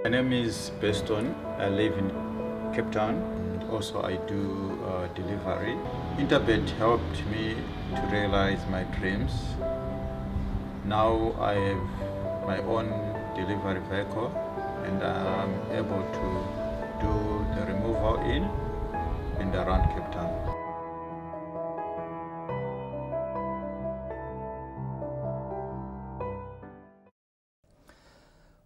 My name is Beston. I live in Cape Town. Also, I do delivery. Interbet helped me to realize my dreams. Now I have my own delivery vehicle and I'm able to do the removal in and around Cape Town.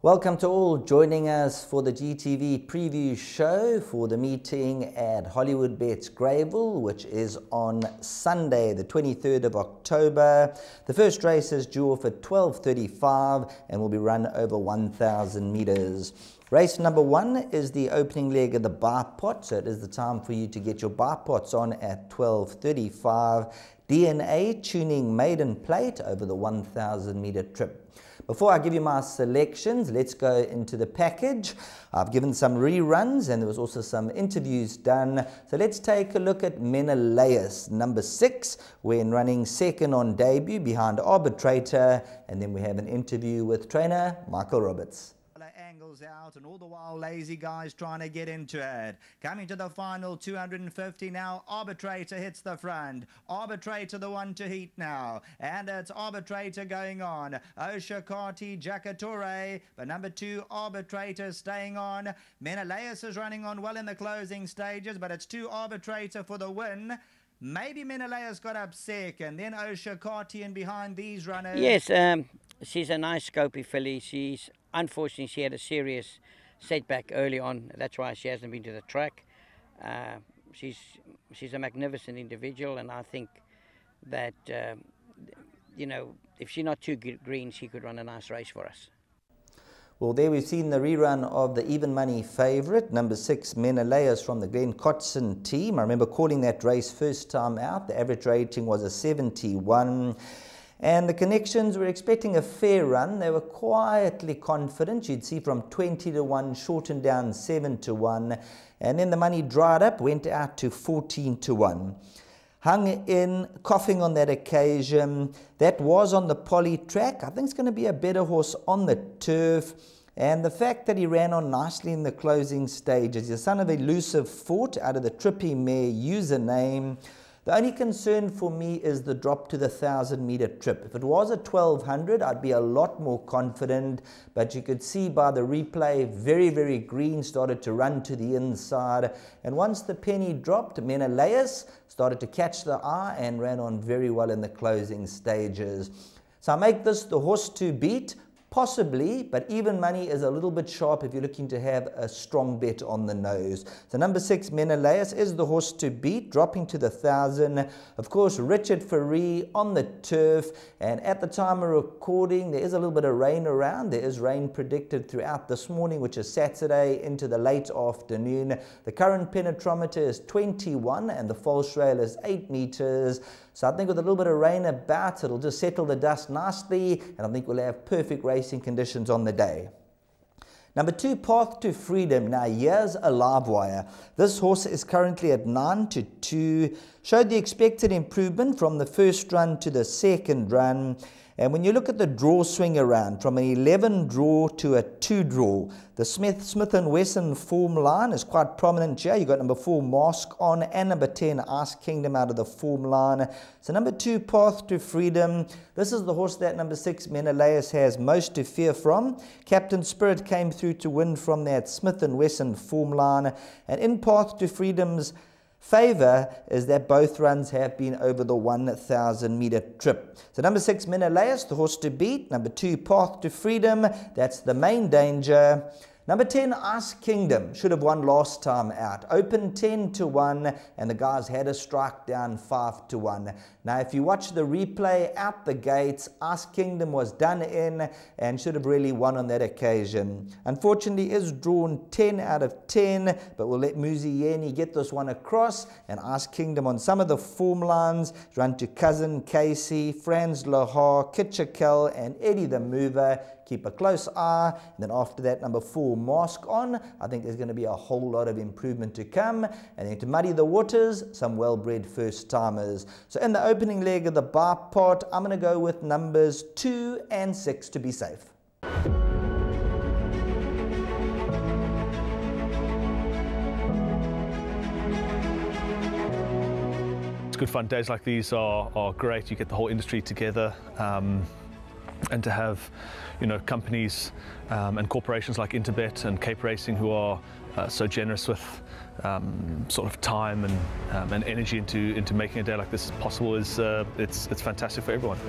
Welcome to all joining us for the GTV Preview Show for the meeting at Hollywoodbets Greyville, which is on Sunday, the 23rd of October. The first race is due off at 12:35 and will be run over 1,000 meters. Race number 1 is the opening leg of the bar pot, so it is the time for you to get your bar pots on at 12:35. DNA tuning maiden plate over the 1,000 meter trip. Before I give you my selections, let's go into the package. I've given some reruns and there was also some interviews done. So let's take a look at Menelaus, number 6, when running second on debut behind Arbitrator. And then we have an interview with trainer Michael Roberts. Angles out and all the while lazy guys trying to get into it. Coming to the final 250 now. Arbitrator hits the front. Arbitrator the one to heat now. And it's Arbitrator going on. Oshakati Jakatore. But number 2 Arbitrator staying on. Menelaus is running on well in the closing stages, but it's 2 Arbitrator for the win. Maybe Menelaus got up second, then Oshakati in behind these runners. Yes, she's a nice scopy filly. Unfortunately, she had a serious setback early on. That's why she hasn't been to the track. She's a magnificent individual, and I think that, you know, if she's not too green, she could run a nice race for us. Well, there we've seen the rerun of the even money favourite, number 6, Menelaus from the Glenn Kotson team. I remember calling that race first time out. The average rating was a 71. And the connections were expecting a fair run. They were quietly confident. You'd see from 20-1, shortened down 7-1. And then the money dried up, went out to 14-1. Hung in, coughing on that occasion. That was on the poly track. I think it's going to be a better horse on the turf. And the fact that he ran on nicely in the closing stages. He's the son of Elusive Fort out of the Trippy Mare username. The only concern for me is the drop to the 1,000 meter trip. If it was a 1,200, I'd be a lot more confident, but you could see by the replay, very, very green, started to run to the inside. And once the penny dropped, Menelaus started to catch the eye and ran on very well in the closing stages. So I make this the horse to beat. Possibly, but even money is a little bit sharp if you're looking to have a strong bet on the nose. So number 6, Menelaus, is the horse to beat, dropping to the 1,000. Of course, Richard Ferree on the turf, and at the time of recording, there is a little bit of rain around. There is rain predicted throughout this morning, which is Saturday into the late afternoon. The current penetrometer is 21, and the false rail is 8 meters. So I think with a little bit of rain about, it'll just settle the dust nicely, and I think we'll have perfect racing conditions on the day. Number 2, Path to Freedom. Now here's a live wire. This horse is currently at 9-2. Showed the expected improvement from the first run to the second run. And when you look at the draw swing around, from an 11 draw to a 2 draw, the Smith & Wesson form line is quite prominent here. You've got number 4, Mask On, and number 10, Ice Kingdom out of the form line. So number 2, Path to Freedom. This is the horse that number 6, Menelaus, has most to fear from. Captain Spirit came through to win from that Smith & Wesson form line. And in Path to Freedom's favour is that both runs have been over the 1,000 meter trip. So number 6, Menelaus, the horse to beat. Number 2, Path to Freedom, that's the main danger. Number 10, Ice Kingdom, should have won last time out. Open 10-1, and the guys had a strike down 5-1. Now, if you watch the replay out the gates, Ice Kingdom was done in and should have really won on that occasion. Unfortunately, is drawn 10 out of 10, but we'll let Muzieni get this one across. And Ice Kingdom on some of the form lines run to Cousin Casey, Franz Lahar, Kitchakel, and Eddie the Mover. Keep a close eye. And then after that, number 4, Mask On. I think there's going to be a whole lot of improvement to come. And then to muddy the waters, some well-bred first-timers. So in the opening leg of the bar pot, I'm going to go with numbers 2 and 6 to be safe. good fun. Days like these are great. You get the whole industry together, and to have, you know, companies and corporations like Interbet and Cape Racing who are so generous with sort of time and energy into making a day like this possible is it's fantastic for everyone.